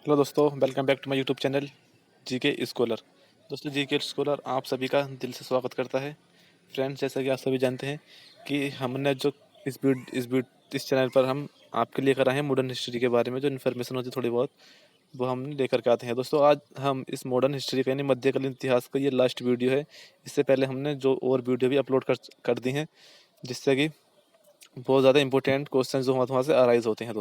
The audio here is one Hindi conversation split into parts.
हेलो दोस्तों, welcome back to my YouTube channel GK scholar. दोस्तों, जीके स्कॉलर आप सभी का दिल से स्वागत करता है। फ्रेंड्स, जैसा कि आप सभी जानते हैं कि हमने जो इस चैनल पर हम आपके लिए कर रहे हैं मॉडर्न हिस्ट्री के बारे में जो इन्फॉर्मेशन होती है थोड़ी बहुत, वो हम लेकर के आते हैं। दोस्तों, आज हम इस मॉडर्न हिस्ट्री का यानी मध्यकालीन इतिहास का ये लास्ट वीडियो है। इससे पहले हमने जो और वीडियो भी अपलोड कर दी हैं, जिससे कि बहुत ज़्यादा इंपॉर्टेंट क्वेश्चन जो वहाँ से अराइज होते हैं।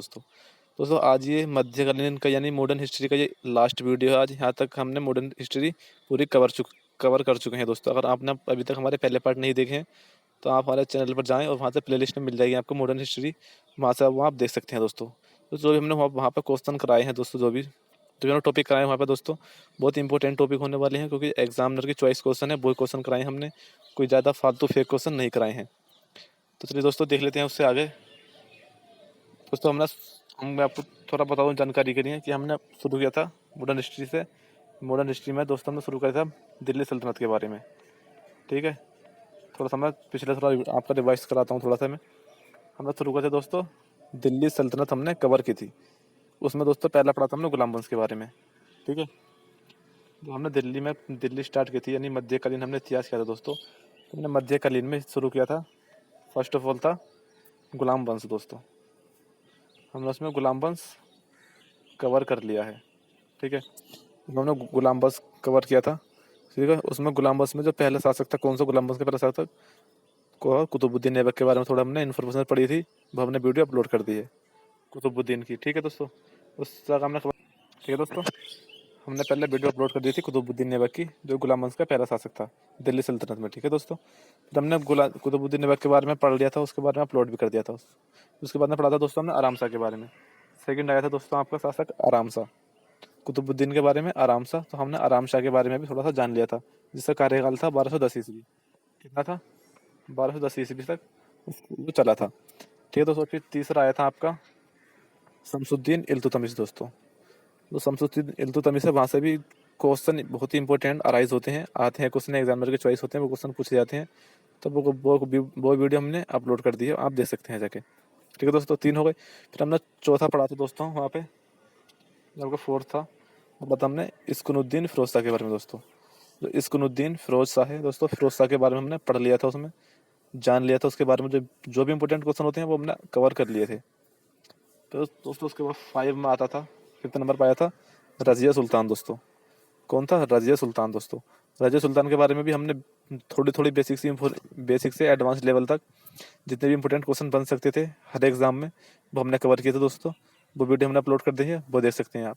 दोस्तों आज ये मध्यकालीन का यानी मॉडर्न हिस्ट्री का ये लास्ट वीडियो है। आज यहाँ तक हमने मॉडर्न हिस्ट्री पूरी कवर कर चुके हैं। दोस्तों, अगर आपने अभी तक हमारे पहले पार्ट नहीं देखे हैं तो आप हमारे चैनल पर जाएं और वहाँ से प्लेलिस्ट में मिल जाएगी आपको मॉडर्न हिस्ट्री। वहाँ से आप देख सकते हैं। दोस्तों, तो जो भी हमने वहाँ पर क्वेश्चन कराए हैं दोस्तों, जो भी टॉपिक कराए हैं वहाँ पर दोस्तों, बहुत इंपॉर्टेंट टॉपिक होने वाले हैं, क्योंकि एग्जामिनर की चॉइस क्वेश्चन है, वो क्वेश्चन कराए हैं हमने। कोई ज़्यादा फालतू फेक क्वेश्चन नहीं कराए हैं। तो चलिए दोस्तों, देख लेते हैं उससे आगे। दोस्तों, मैं आपको थोड़ा बताऊँ जानकारी के लिए कि हमने शुरू किया था मॉडर्न हिस्ट्री से। मॉडर्न हिस्ट्री में दोस्तों हमने शुरू किया था दिल्ली सल्तनत के बारे में। ठीक है, थोड़ा सा मैं पिछले थोड़ा आपका रिवाइज कराता हूँ थोड़ा सा। मैं हमने शुरू किया था दोस्तों, दिल्ली सल्तनत हमने कवर की थी। उसमें दोस्तों पहला पढ़ा था हमने गुलाम वंश के बारे में। ठीक है, तो हमने दिल्ली स्टार्ट की थी, यानी मध्यकालीन हमने इतिहास किया था दोस्तों। तो हमने मध्यकालीन में शुरू किया था। फर्स्ट ऑफ ऑल था गुलाम वंश। दोस्तों, हमने उसमें गुलाम वंश कवर कर लिया है। ठीक है, हमने गुलाम वंश कवर किया था। ठीक है, उसमें गुलाम वंश में जो पहला शासक था, कौन सा गुलाम वंश का पहला शासक को कुतुबुद्दीन ऐबक के बारे में थोड़ा हमने इन्फॉर्मेशन पढ़ी थी, वो हमने वीडियो अपलोड कर दी है कुतुबुद्दीन की। ठीक है दोस्तों, उस जगह हमने ठीक है दोस्तों, हमने पहले वीडियो अपलोड कर दी थी कुतुबुद्दीन ऐबक की, जो गुलाम वंश का पहला शासक था दिल्ली सल्तनत में। ठीक है दोस्तों, फिर हमने कुतुबुद्दीन ऐबक के बारे में पढ़ लिया था, उसके बारे में अपलोड भी कर दिया था। उसके बाद में पढ़ा था दोस्तों हमने आराम शाह के बारे में। सेकंड आया था दोस्तों आपका शासक आराम शाह। कुतुबुद्दीन के बारे में आराम शाह, तो हमने आराम शाह के बारे में भी थोड़ा सा जान लिया था, जिसका कार्यकाल था 1210 ईस्वी। कितना था? 1210 ईस्वी तक वो चला था। ठीक है दोस्तों, फिर तीसरा आया था आपका शमसुद्दीन इल्तुतमिश। दोस्तों, तो शमसुद्दीन इल्तुतमिश है, वहाँ से भी क्वेश्चन बहुत ही इंपॉर्टेंट अराइज होते हैं, आते हैं क्वेश्चन, एग्जामिनर के चॉइस होते हैं, वो क्वेश्चन पूछे जाते हैं। तो वो वीडियो हमने अपलोड कर दी है, आप देख सकते हैं जाके। ठीक है दोस्तों, 3 हो गए। फिर हमने चौथा पढ़ा था दोस्तों वहाँ पे, जो आपका फोर्थ था, मतलब हमने इस्कुनुद्दीन फिरोज शाह के बारे में। दोस्तों, जो इस्कुनुद्दीन फिरोज शाह है दोस्तों, फिरोज शाह के बारे में हमने पढ़ लिया था, उसमें जान लिया था उसके बारे में। जो जो भी इंपॉर्टेंट क्वेश्चन होते हैं वो हमने कवर कर लिए थे। तो दोस्तों उसके बाद 5 में आता था, 5th नंबर पर आया था रजिया सुल्तान। दोस्तों, कौन था? रजिया सुल्तान। दोस्तों, रजिया सुल्तान के बारे में भी हमने थोड़ी थोड़ी बेसिक से एडवांस लेवल तक जितने भी इंपॉर्टेंट क्वेश्चन बन सकते थे हर एग्जाम में, वो हमने कवर किए थे दोस्तों। वो वीडियो हमने अपलोड कर दी है, वो देख सकते हैं आप।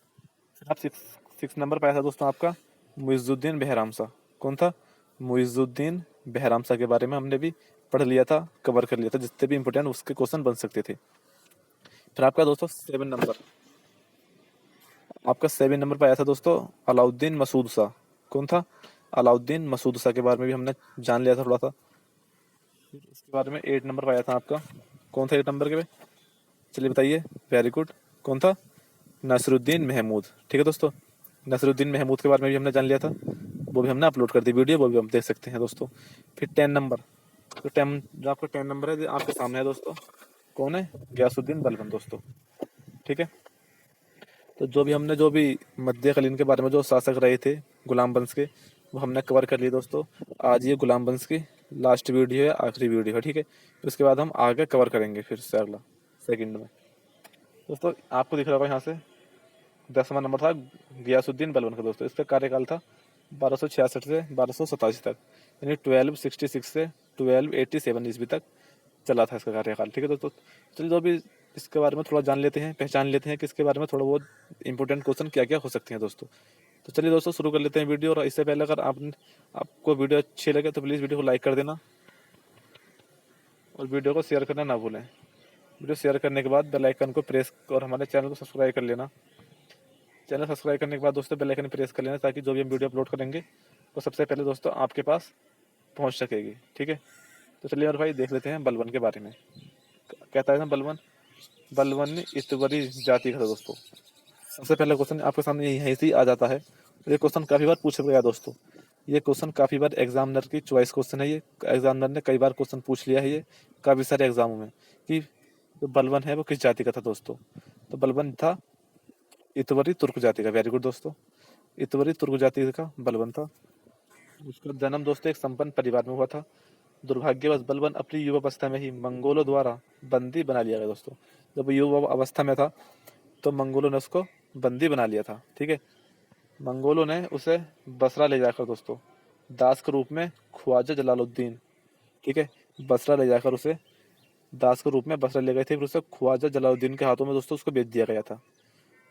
आप 6 नंबर पर आया था दोस्तों आपका मुइजुद्दीन बेहराम शाह। कौन था? मुइजुद्दीन बेहराम शाह के बारे में हमने भी पढ़ लिया था, कवर कर लिया था, जितने भी इंपॉर्टेंट उसके क्वेश्चन बन सकते थे। फिर आपका दोस्तों 7 नंबर पर आया था दोस्तों अलाउद्दीन मसूद शाह। कौन था? अलाउद्दीन मसूद शाह के बारे में भी हमने जान लिया था थोड़ा सा। फिर उसके बारे में 8 नंबर पर आया था आपका, कौन था 8 नंबर के पे? चलिए बताइए। वेरी गुड, कौन था? नसरुद्दीन महमूद। ठीक है दोस्तों, नसरुद्दीन महमूद के बारे में भी हमने जान लिया था, वो भी हमने अपलोड कर दी वीडियो, वो भी हम देख सकते हैं दोस्तों। फिर 10 नंबर, तो जो आपका 10 नंबर है, जो आपके सामने है दोस्तों, कौन है? गयासुद्दीन बलबन। दोस्तों, ठीक है, तो जो भी मध्यकालीन के बारे में जो शासक रहे थे गुलाम वंश के, वो हमने कवर कर लिए दोस्तों। आज ये गुलाम वंश की लास्ट वीडियो है, आखिरी वीडियो है। ठीक है, उसके बाद हम आगे कवर करेंगे फिर से अगला सेकंड में। दोस्तों, आपको दिख रहा होगा यहाँ से 10वां नंबर था गयासुद्दीन बलबन का। दोस्तों, इसका कार्यकाल था 1266 से 1287 तक, यानी 1266 से 1287 ईस्वी तक चला था इसका कार्यकाल। ठीक है दोस्तों, चलिए जो भी इसके बारे में थोड़ा जान लेते हैं, पहचान लेते हैं कि इसके बारे में थोड़ा बहुत इंपॉर्टेंट क्वेश्चन क्या क्या हो सकते हैं दोस्तों। तो चलिए दोस्तों, शुरू कर लेते हैं वीडियो। और इससे पहले अगर आपको वीडियो अच्छी लगे तो प्लीज़ वीडियो को लाइक कर देना और वीडियो को शेयर करना ना भूलें। वीडियो शेयर करने के बाद बेल आइकन को प्रेस और हमारे चैनल को सब्सक्राइब कर लेना। चैनल सब्सक्राइब करने के बाद दोस्तों बेल आइकन प्रेस कर लेना, ताकि जो भी हम वीडियो अपलोड करेंगे वो सबसे पहले दोस्तों आपके पास पहुंच सकेगी। ठीक है, तो चलिए और भाई देख लेते हैं बलबन के बारे में। कहता है ना बलबन, बलबन इतवरी जाति का था। दोस्तों, सबसे पहला क्वेश्चन आपके सामने यहीं से ही आ जाता है। ये क्वेश्चन काफ़ी बार पूछा गया दोस्तों, ये क्वेश्चन काफ़ी बार एग्जामिनर की चॉइस क्वेश्चन है। ये एग्जामिनर ने कई बार क्वेश्चन पूछ लिया है ये काफ़ी सारे एग्जामों में, कि जो बलबन है वो किस जाति का था। दोस्तों, तो बलबन था इतवरी तुर्क जाति का। वेरी गुड दोस्तों, इतवरी तुर्क जाति का बलबन था। उसका जन्म दोस्तों एक संपन्न परिवार में हुआ था। दुर्भाग्यवश बलबन अपनी युवावस्था में ही मंगोलों द्वारा बंदी बना लिया गया दोस्तों। जब वो युवा अवस्था में था तो मंगोलों ने उसको बंदी बना लिया था। ठीक है, मंगोलों ने उसे बसरा ले जाकर दोस्तों दास के रूप में ख्वाजा जलालुद्दीन, ठीक है, बसरा ले जाकर उसे दास के रूप में बसरा ले गए थे। फिर उसे ख्वाजा जलालुद्दीन के हाथों में दोस्तों उसको बेच दिया गया था।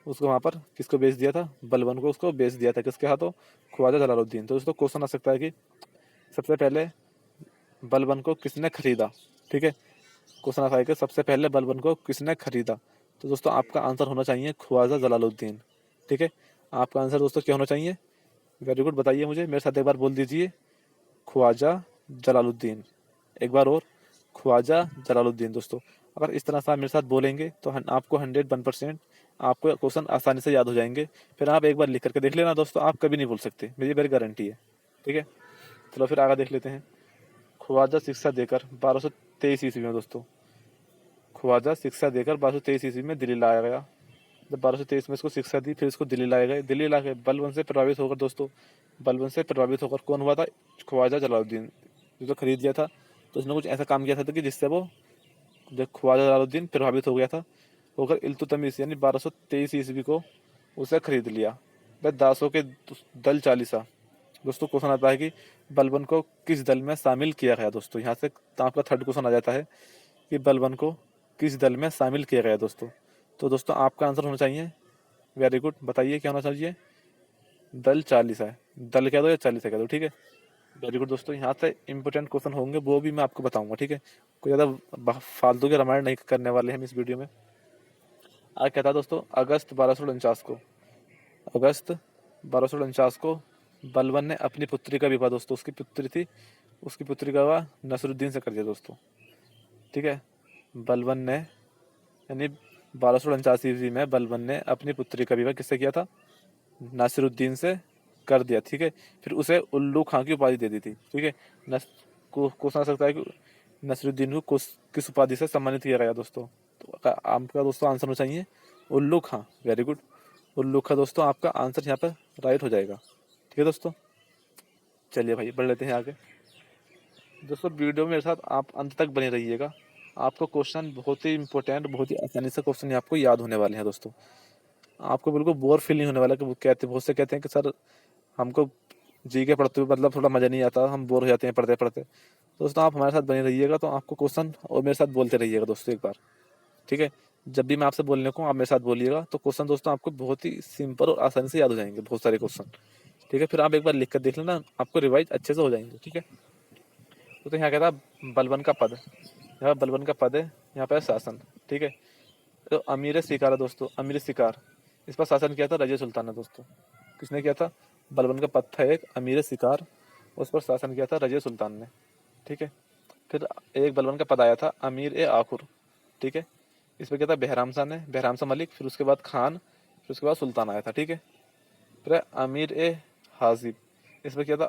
उसको वहाँ पर किसको बेच दिया था? बलबन को उसको बेच दिया था। किसके हाथों? ख्वाजा जलालुद्दीन। तो दोस्तों क्वेश्चन आ सकता है कि सबसे पहले बलबन को किसने खरीदा? ठीक है, क्वेश्चन आता है कि सबसे पहले बलबन को किसने खरीदा? तो दोस्तों आपका आंसर होना चाहिए ख्वाजा जलालुद्दीन। ठीक है, आपका आंसर दोस्तों क्या होना चाहिए? वेरी गुड, बताइए मुझे, मेरे साथ एक बार बोल दीजिए, ख्वाजा जलालुद्दीन। एक बार और, ख्वाजा जलालुद्दीन। दोस्तों अगर इस तरह से आप मेरे साथ बोलेंगे तो आपको 101% आपको क्वेश्चन आसानी से याद हो जाएंगे। फिर आप एक बार लिख करके देख लेना दोस्तों, आप कभी नहीं भूल सकते, मेरी गारंटी है। ठीक है, चलो फिर आगे देख लेते हैं। ख्वाजा शिक्षा देकर 1223 ईस्वी में दोस्तों, ख्वाजा शिक्षा देकर 1223 ईस्वी में दिल्ली लाया गया। जब 1223 में इसको शिक्षा दी, फिर इसको दिल्ली लाए गए। दिल्ली ला के बलबन से प्रभावित होकर दोस्तों, बलबन से प्रभावित होकर कौन हुआ था? ख्वाजा जलालुद्दीन। जो खरीद लिया था तो उसने कुछ ऐसा काम किया था कि जिससे वो, जब ख्वाजा जलालुद्दीन प्रभावित हो गया था, होकर इल्तुतमिश यानी 1223 ईस्वी को उसे खरीद लिया। वह दासों के दल चालीसा। दोस्तों क्वेश्चन आता है कि बलबन को किस दल में शामिल किया गया? दोस्तों यहाँ से आपका थर्ड क्वेश्चन आ जाता है कि बलबन को किस दल में शामिल किया गया दोस्तों। तो दोस्तों आपका आंसर होना चाहिए, वेरी गुड, बताइए क्या होना चाहिए? दल चालीसा है। दल कह दो या चालीसा कह दो, ठीक है। वेरी गुड दोस्तों, यहाँ से इंपॉर्टेंट क्वेश्चन होंगे, वो भी मैं आपको बताऊंगा। ठीक है, कोई ज़्यादा फालतू के रामायण नहीं करने वाले हैं हम इस वीडियो में। आज क्या था दोस्तों? अगस्त 1249 को, अगस्त 1249 को बलबन ने अपनी पुत्री का विवाह दोस्तों, उसकी पुत्री थी, उसकी पुत्री का विवाह नसरुद्दीन से कर दिया दोस्तों। ठीक है, बलबन ने यानी 1249 ईस्वी में बलबन ने अपनी पुत्री का विवाह किससे किया था? नासिरुद्दीन से कर दिया। ठीक है, फिर उसे उल्लू खां की उपाधि दे दी थी। ठीक है, नस को क्वेश्चन आ सकता है कि नसरुद्दीन को किस उपाधि से सम्मानित किया गया दोस्तों? तो आपका दोस्तों आंसर होना चाहिए उल्लू खां। वेरी गुड, उल्लू खां दोस्तों आपका आंसर यहाँ पर राइट हो जाएगा। ठीक है दोस्तों, चलिए भाई बढ़ लेते हैं आगे। दोस्तों वीडियो में मेरे साथ आप अंत तक बने रहिएगा, आपको क्वेश्चन बहुत ही इंपॉर्टेंट, बहुत ही आसानी से क्वेश्चन आपको याद होने वाले हैं दोस्तों। आपको बिल्कुल बोर फील नहीं होने वाला कि वो कहते, बहुत से कहते हैं कि सर हमको जी के पढ़ते हुए मतलब थोड़ा मज़ा नहीं आता, हम बोर हो जाते हैं पढ़ते पढ़ते। दोस्तों आप हमारे साथ बने रहिएगा तो आपको क्वेश्चन और मेरे साथ बोलते रहिएगा दोस्तों एक बार। ठीक है, जब भी मैं आपसे बोलने को आप मेरे साथ बोलिएगा तो क्वेश्चन दोस्तों आपको बहुत ही सिंपल और आसानी से याद हो जाएंगे, बहुत सारे क्वेश्चन। ठीक है, फिर आप एक बार लिख कर देख लेना, आपको रिवाइज अच्छे से हो जाएंगे। ठीक है, तो यहाँ कहता बलबन का पद, यहाँ बलबन का पद है, यहाँ पे शासन। ठीक है, तो अमीर शिकार है दोस्तों, अमीर शिकार, इस पर शासन किया था रजिया सुल्तान ने दोस्तों। किसने किया था? बलबन का पद था एक अमीर शिकार, उस पर शासन किया था रजिया सुल्तान ने। ठीक है, फिर एक बलबन का पद आया था अमीर ए आखुर। ठीक है, इस पर क्या था? बहराम शाह ने, बहराम शाह मलिक, फिर उसके बाद खान, फिर उसके बाद सुल्तान आया था। ठीक है, फिर अमीर ए हाजिब, इस पर क्या था?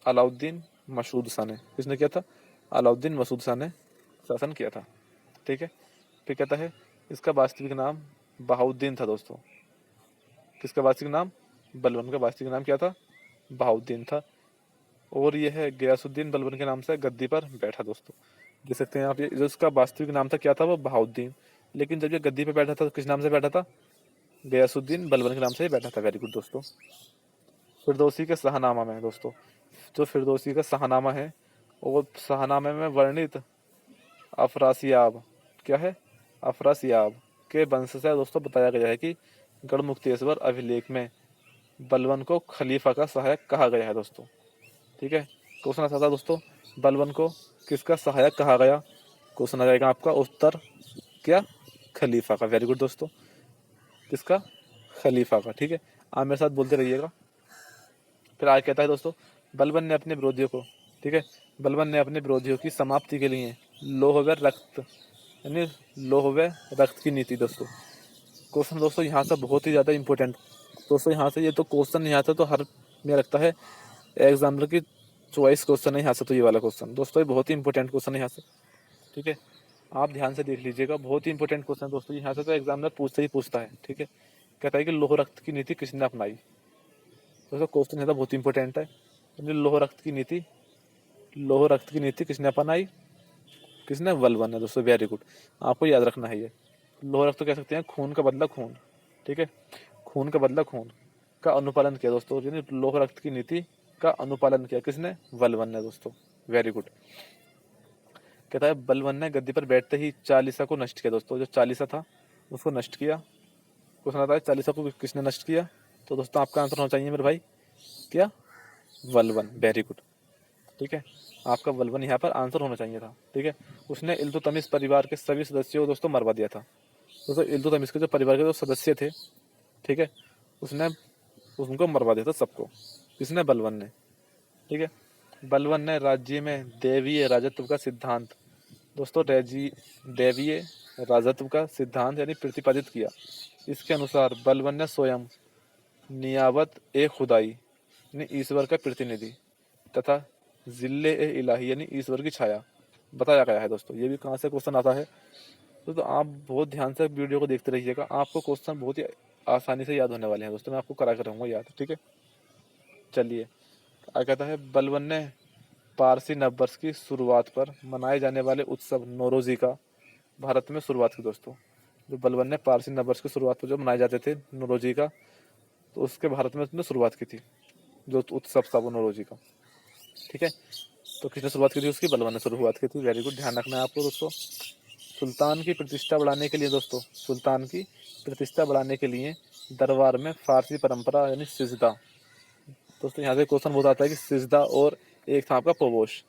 अलाउद्दीन मसूद शाह ने। किसने किया था? अलाउद्दीन मसूद शाह ने शासन किया था। ठीक है, फिर कहता है इसका वास्तविक नाम बहाउद्दीन था दोस्तों। किसका वास्तविक नाम? बलबन का वास्तविक नाम क्या था? बहाउद्दीन था। और यह है गयासुद्दीन बलबन के नाम से गद्दी पर बैठा दोस्तों। देख सकते हैं आप, ये जो इसका वास्तविक नाम था क्या था? वो बहाउद्दीन, लेकिन जब ये गद्दी पर बैठा था तो किस नाम से बैठा था? गयासुद्दीन बलबन के नाम से ही बैठा था। वेरी गुड दोस्तों। फिरदौसी के शाहनामा में दोस्तों, जो फिरदौसी का शाहनामा है, और शाहनामे में वर्णित अफरासियाब, क्या है? अफरासियाब के वंश से दोस्तों बताया गया है कि गढ़मुक्तेश्वर अभिलेख में बलबन को खलीफा का सहायक कहा गया है दोस्तों। ठीक है, क्वेश्चन आता था दोस्तों बलबन को किसका सहायक कहा गया? क्वेश्चन आ जाएगा आपका उत्तर क्या? खलीफा का। वेरी गुड दोस्तों, किसका? खलीफा का। ठीक है, आप मेरे साथ बोलते रहिएगा। फिर आगे कहता है दोस्तों बलबन ने अपने विरोधियों को, ठीक है, बलबन ने अपने विरोधियों की समाप्ति के लिए लौह व रक्त यानी लौह व रक्त की नीति दोस्तों। क्वेश्चन दोस्तों यहाँ से बहुत ही ज़्यादा इंपॉर्टेंट दोस्तों, यहाँ से ये तो क्वेश्चन यहाँ से तो हर में लगता है एग्जाम्पल की चॉइस क्वेश्चन है यहाँ से, तो ये वाला क्वेश्चन दोस्तों ये बहुत ही इंपॉर्टेंट क्वेश्चन है यहाँ से। ठीक है, आप ध्यान से देख लीजिएगा, बहुत ही इंपॉर्टेंट क्वेश्चन दोस्तों, यहाँ से तो एग्जामिनर पूछता ही पूछता है। ठीक है, कहता है कि लौह रक्त की नीति किसने अपनाई। दोस्तों क्वेश्चन है तो बहुत इंपॉर्टेंट है। लौह रक्त की नीति किसने अपनाई, किसने, बलबन ने। दोस्तों वेरी गुड, आपको याद रखना है ये। लौह रक्त तो कह सकते हैं खून का बदला खून, ठीक है, खून का बदला खून का अनुपालन किया दोस्तों, यानी लौह रक्त की नीति का अनुपालन किया किसने, बलबन ने। दोस्तों वेरी गुड। कहता है बलबन ने गद्दी पर बैठते ही चालीसा को नष्ट किया। दोस्तों जो चालीसा था उसको नष्ट किया। क्वेश्चन आता है चालीसा को किसने नष्ट किया, तो दोस्तों आपका आंसर होना चाहिए मेरे भाई क्या, बलबन। वेरी गुड, ठीक है, आपका बलबन यहाँ पर आंसर होना चाहिए था, ठीक है। उसने इल्तुतमिश परिवार के सभी सदस्यों को दोस्तों मरवा दिया था। दोस्तों इल्तुतमिश के जो परिवार के जो सदस्य थे, ठीक है, उसने उनको मरवा दिया था सबको, किसने, बलबन ने, ठीक है। बलबन ने राज्य में दैवीय राजत्व का सिद्धांत, दोस्तों दैवीय राजत्व का सिद्धांत यानी प्रतिपादित किया। इसके अनुसार बलबन ने स्वयं नियाबत ए खुदाई यानी ईश्वर का प्रतिनिधि तथा जिल्ले ए इलाही यानी ईश्वर की छाया बताया गया है। दोस्तों ये भी कहाँ से क्वेश्चन आता है, तो आप बहुत ध्यान से वीडियो को देखते रहिएगा, आपको क्वेश्चन बहुत ही आसानी से याद होने वाले हैं। दोस्तों मैं आपको करा कर रहूँगा याद, ठीक है। चलिए क्या कहता है, बलबन ने पारसी नववर्ष की शुरुआत पर मनाए जाने वाले उत्सव नौरोजी का भारत में शुरुआत की। दोस्तों जो बलबन ने पारसी नववर्ष की शुरुआत पर जो मनाए जाते थे नौरोजी का, तो उसके भारत में उसने शुरुआत की थी, जो उत्सव था वो नौरोजी का, ठीक है। तो किसने शुरुआत की थी उसकी, बलबन ने शुरुआत की थी। वेरी गुड, ध्यान रखना है आपको दोस्तों। सुल्तान की प्रतिष्ठा बढ़ाने के लिए दोस्तों, सुल्तान की प्रतिष्ठा बढ़ाने के लिए दरबार में फारसी परंपरा यानी सिजदा, दोस्तों यहाँ से क्वेश्चन बहुत आता है कि सिजदा और एक था आपका पोबोश।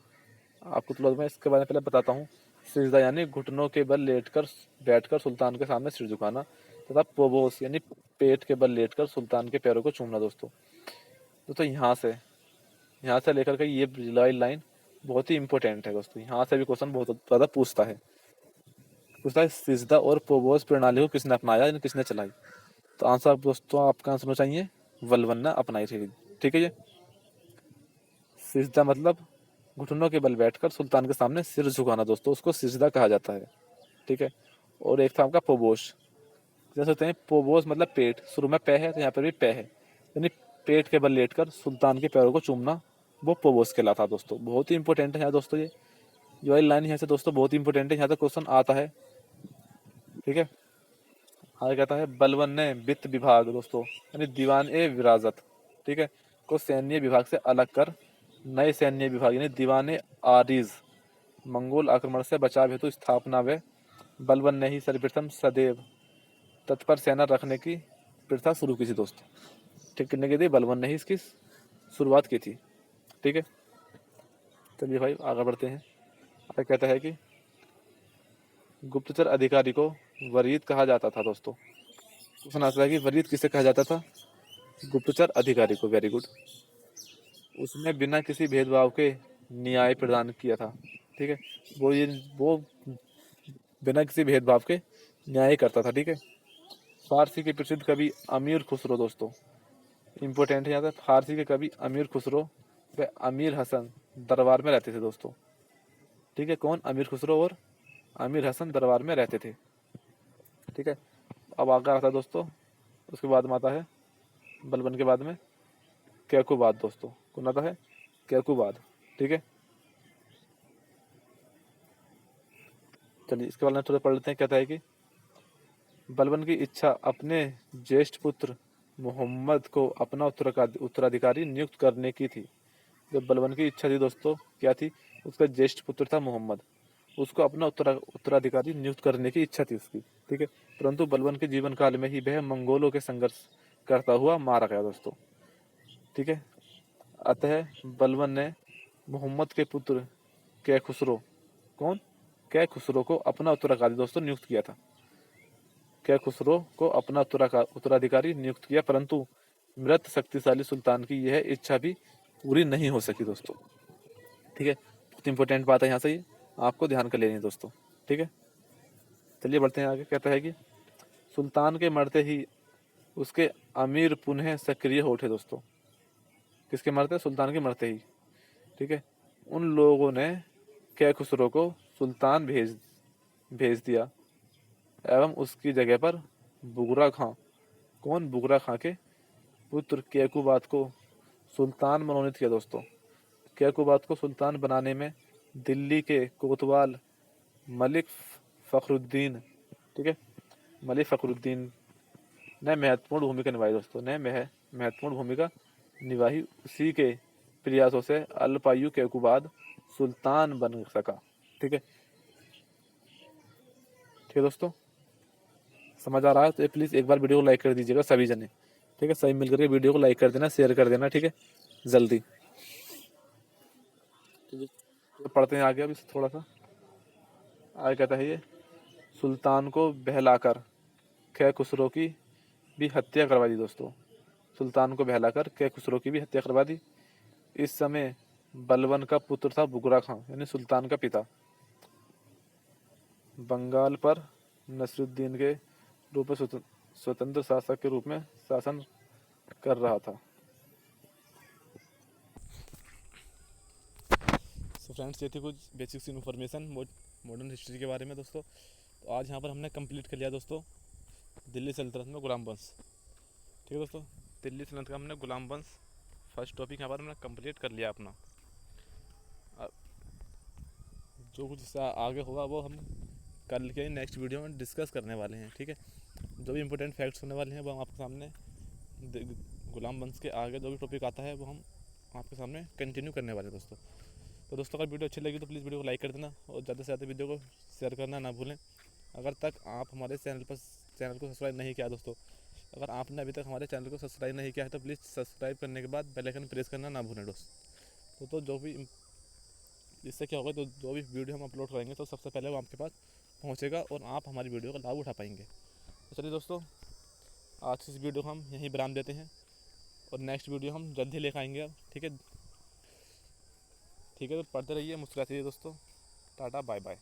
आपको तो मैं इसके बारे में पहले बताता हूँ। सिजदा यानी घुटनों के बल लेटकर बैठकर सुल्तान के सामने सिर झुकाना, तथा पोबोस यानी पेट के बल लेटकर सुल्तान के पैरों को चूमना। दोस्तों दोस्तों यहाँ से लेकर के ये लाइन बहुत ही इंपॉर्टेंट है। दोस्तों यहाँ से भी क्वेश्चन बहुत ज़्यादा पूछता है सिजदा और पोबोस प्रणाली को किसने अपनाया यानी किसने चलाई। तो आंसर दोस्तों आपका आंसर होना चाहिए बलबन ने अपनाई थी, ठीक है। ये सिजदा मतलब घुटनों के बल बैठकर सुल्तान के सामने सिर झुकाना, दोस्तों उसको सिजदा कहा जाता है, ठीक है। और एक था आपका पोबोश, जैसे होते हैं पोबोस मतलब पेट, शुरू में पै है तो यहाँ पर भी पै है, यानी पेट के बल लेटकर सुल्तान के पैरों को चूमना, वो पोबोस कहलाता। दोस्तों बहुत ही इंपॉर्टेंट है यहाँ दोस्तों, ये जो लाइन यहाँ से दोस्तों बहुत ही इंपॉर्टेंट है, यहाँ से क्वेश्चन आता है, ठीक है। आगे कहता है बलबन ने वित्त विभाग दोस्तों यानी दीवान ए विरासत, ठीक है, को सैन्य विभाग से अलग कर नए सैन्य विभाग यानी दीवान ए आरिज मंगोल आक्रमण से बचाव हेतु स्थापना व बलबन ने ही सर्वप्रथम सदैव तत्पर सेना रखने की प्रथा शुरू की थी। दोस्तों ठीक करने के लिए बलबन ने ही इसकी शुरुआत की थी, ठीक है। चलिए भाई आगे बढ़ते हैं। आगे कहता है कि गुप्तचर अधिकारी को वरीद कहा जाता था। दोस्तों क्वेश्चन आता है कि वरीद किसे कहा जाता था, गुप्तचर अधिकारी को। वेरी गुड, उसने बिना किसी भेदभाव के न्याय प्रदान किया था, ठीक है। वो बिना किसी भेदभाव के न्याय करता था, ठीक है। फारसी के प्रसिद्ध कवि अमीर खुसरो, दोस्तों इंपॉर्टेंट है यहाँ पे, फारसी के कवि अमीर खुसरो व अमीर हसन दरबार में रहते थे। दोस्तों ठीक है, कौन, अमीर खुसरो और अमीर हसन दरबार में रहते थे, ठीक है। अब आगे आता है दोस्तों, उसके बाद में आता है बलबन के बाद में कैकुबाद। दोस्तों कौन आता है, कैकुबाद, ठीक है। चलिए इसके बारे में थोड़ा पढ़ लेते हैं। कहता है कि बलबन की इच्छा अपने ज्येष्ठ पुत्र मोहम्मद को अपना उत्तराधिकारी नियुक्त करने की थी। जब बलबन की इच्छा थी दोस्तों क्या थी, उसका ज्येष्ठ पुत्र था मोहम्मद, उसको अपना उत्तराधिकारी नियुक्त करने की इच्छा थी उसकी, ठीक है। परंतु बलबन के जीवन काल में ही वह मंगोलों के संघर्ष करता हुआ मारा गया। दोस्तों ठीक है, अतः बलबन ने मोहम्मद के पुत्र कै खुसरो, कौन, कै खुसरो को अपना उत्तराधिकारी दोस्तों नियुक्त किया था। कै खुसरो को अपना उत्तराधिकारी नियुक्त किया, परंतु मृत शक्तिशाली सुल्तान की यह इच्छा भी पूरी नहीं हो सकी। दोस्तों ठीक है, बहुत इंपॉर्टेंट बात है यहाँ से, ये आपको ध्यान कर लेनी है दोस्तों, ठीक है। चलिए बढ़ते हैं आगे। कहता है कि सुल्तान के मरते ही उसके अमीर पुनः सक्रिय हो उठे। दोस्तों किसके मरते, सुल्तान के मरते ही, ठीक है। उन लोगों ने कै खुसरो को सुल्तान भेज दिया एवं उसकी जगह पर बुगरा खां कौन बुगरा खां के पुत्र कैकुबाद को सुल्तान मनोनीत किया दोस्तों? कैकुबाद को सुल्तान बनाने में दिल्ली के कोतवाल मलिक फ़खरुद्दीन, ठीक है, मलिक फ़खरुद्दीन ने महत्वपूर्ण भूमिका निभाई दोस्तों, ने महत्वपूर्ण भूमिका निभाई। उसी के प्रयासों से अल्पायु कैकुबाद सुल्तान बन सका। ठीक है, ठीक है दोस्तों, समझ आ रहा है तो प्लीज़ एक बार वीडियो को लाइक कर दीजिएगा सभी जने। ठीक है, सभी मिलकर के वीडियो को लाइक कर देना, शेयर कर देना। ठीक है, जल्दी। तो पढ़ते हैं आगे अब इसे थोड़ा सा। आगे कहता है ये, सुल्तान को बहलाकर कै खुसरो की भी हत्या करवा दी दोस्तों। सुल्तान को बहलाकर कै खुसरो की भी हत्या करवा दी। इस समय बलबन का पुत्र था बुगरा खां, यानी सुल्तान का पिता, बंगाल पर नसरुद्दीन के रूप में स्वतंत्र शासक के रूप में शासन कर रहा था। सो फ्रेंड्स, ये थी कुछ बेसिक सी इन्फॉर्मेशन मॉडर्न हिस्ट्री के बारे में दोस्तों। तो आज यहाँ पर हमने कंप्लीट कर लिया दोस्तों दिल्ली सल्तनत में गुलाम वंश। ठीक है दोस्तों, दिल्ली सल्तनत का हमने गुलाम वंश फर्स्ट टॉपिक यहाँ पर हमने कंप्लीट कर लिया अपना। अब जो कुछ इससे आगे होगा वो हम कल के नेक्स्ट वीडियो में डिस्कस करने वाले हैं। ठीक है, जो भी इंपॉर्टेंट फैक्ट्स होने वाले हैं वो हम आपके सामने गुलाम वंश के आगे जो भी टॉपिक आता है वो हम आपके सामने कंटिन्यू करने वाले हैं दोस्तों। तो दोस्तों, अगर वीडियो अच्छी लगी तो प्लीज़ वीडियो को लाइक कर देना और ज़्यादा से ज़्यादा वीडियो को शेयर करना ना भूलें। अगर तक आप हमारे चैनल को सब्सक्राइब नहीं किया दोस्तों, अगर आपने अभी तक हमारे चैनल को सब्सक्राइब नहीं किया है तो प्लीज़ सब्सक्राइब करने के बाद बेल आइकन प्रेस करना ना भूलें दोस्तों। तो जो भी इससे क्या होगा, तो जो भी वीडियो हम अपलोड करेंगे तो सबसे पहले वो आपके पास पहुँचेगा और आप हमारी वीडियो का लाभ उठा पाएंगे। तो चलिए दोस्तों, आज इस वीडियो को हम यहीं विराम देते हैं और नेक्स्ट वीडियो हम जल्द ही लेकर आएंगे अब। ठीक है, ठीक है, तो पढ़ते रहिए, मुस्कुराते रहिए दोस्तों। Tata, bye bye.